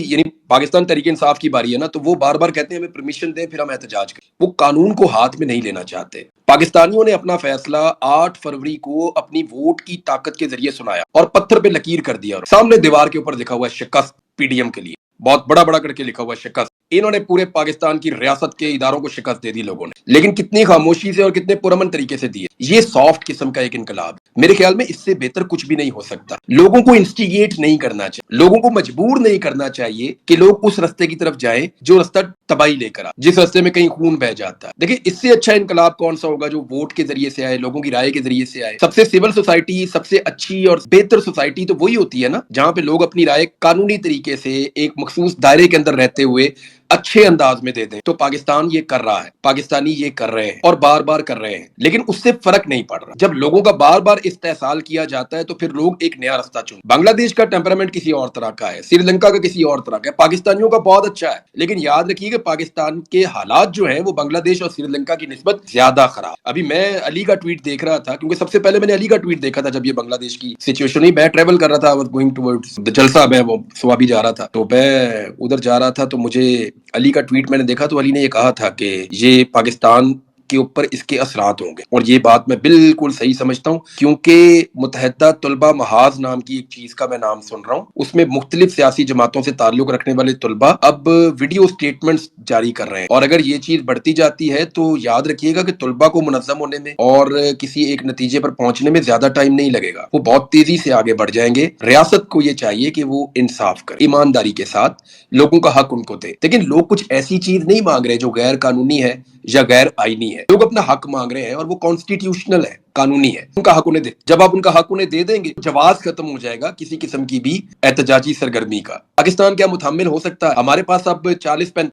یعنی پاکستان تحریک انصاف کی باری ہے نا، تو وہ بار بار کہتے ہیں ہمیں پرمیشن دیں پھر ہم احتجاج کریں. وہ قانون کو ہاتھ میں نہیں لینا چاہتے. پاکستانیوں نے اپنا فیصلہ 8 فروری کو اپنی ووٹ کی طاقت کے ذریعے سنایا اور پتھر پہ لکیر کر دیا. اور سامنے دیوار کے اوپر لکھا ہوا ہے شکست پی ڈی ایم کے لیے، بہت بڑا بڑا کر کے لکھا ہوا ہے شکست. انہوں نے پورے پاکستان کی ریاست کے اداروں کو شکست دے دی لوگوں نے، لیکن کتنی خاموشی سے اور کتنے پرامن طریقے سے دی ہے. یہ سافٹ قسم کا ایک انقلاب، میرے خیال میں اس سے بہتر کچھ بھی نہیں ہو سکتا. لوگوں کو انسٹیگیٹ نہیں کرنا چاہیے، لوگوں کو مجبور نہیں کرنا چاہیے کہ لوگ اس رستے کی طرف جائیں جو رستہ تباہی لے کر جس رستے میں کہیں خون بہ جاتا ہے. دیکھیں اس سے اچھا انقلاب کون سا ہوگا جو ووٹ کے ذریعے سے آئے، لوگوں کی رائے کے ذریعے سے آئے. سب سے سول سوسائٹی، سب سے اچھی اور بہتر سوسائٹی تو وہی ہوتی ہے نا جہاں پہ لوگ اپنی رائے قانونی طریقے سے ایک مخصوص دائرے کے اندر رہتے ہوئے اچھے انداز میں دے دیں. تو پاکستان یہ کر رہا ہے، پاکستانی یہ کر رہے ہیں اور بار بار کر رہے ہیں، لیکن اس سے فرق نہیں پڑ رہا. جب لوگوں کا بار بار استحصال کیا جاتا ہے تو پھر لوگ ایک نیا رستہ چن. بنگلہ دیش کا ٹیمپرامنٹ کسی اور طرح کا ہے، سری لنکا کا کسی اور طرح کا ہے، پاکستانیوں کا بہت اچھا ہے. لیکن یاد رکھیے کہ پاکستان کے حالات جو ہیں وہ بنگلہ دیش اور سری لنکا کی نسبت زیادہ خراب. ابھی میں علی کا ٹویٹ دیکھ رہا تھا، کیونکہ سب سے پہلے میں نے علی کا ٹویٹ دیکھا تھا جب یہ بنگلہ دیش کی سچویشن ہوئی. میں ٹریول کر رہا تھا، گوئنگ ٹورڈز جلسہ، میں وہ سوابی جا رہا تھا، تو میں ادھر جا رہا تھا تو مجھے علی کا ٹویٹ میں نے دیکھا تو علی نے یہ کہا تھا کہ یہ پاکستان کے اوپر اس کے اثرات ہوں گے. اور یہ بات میں بالکل صحیح سمجھتا ہوں، کیونکہ متحدہ طلبہ محاذ نام کی ایک چیز کا میں نام سن رہا ہوں. اس میں مختلف سیاسی جماعتوں سے تعلق رکھنے والے طلبہ اب ویڈیو سٹیٹمنٹس جاری کر رہے ہیں. اور اگر یہ چیز بڑھتی جاتی ہے تو یاد رکھیے گا کہ طلبہ کو منظم ہونے میں اور کسی ایک نتیجے پر پہنچنے میں زیادہ ٹائم نہیں لگے گا. وہ بہت تیزی سے آگے بڑھ جائیں گے. ریاست کو یہ چاہیے کہ وہ انصاف کرے، ایمانداری کے ساتھ لوگوں کا حق ان کو دے. لیکن لوگ کچھ ایسی چیز نہیں مانگ رہے جو غیر قانونی ہے یا غیر آئینی ہے. لوگ اپنا حق مانگ رہے ہیں اور وہ کانسٹیٹیوشنل ہے، قانونی ہے. ان کا حق انہیں دے. جب آپ ان کا حق انہیں دے دیں گے، جواز ختم ہو جائے گا کسی قسم کی بھی احتجاجی سرگرمی کا. پاکستان کیا متحمل ہو سکتا ہے؟ ہمارے پاس اب 40-45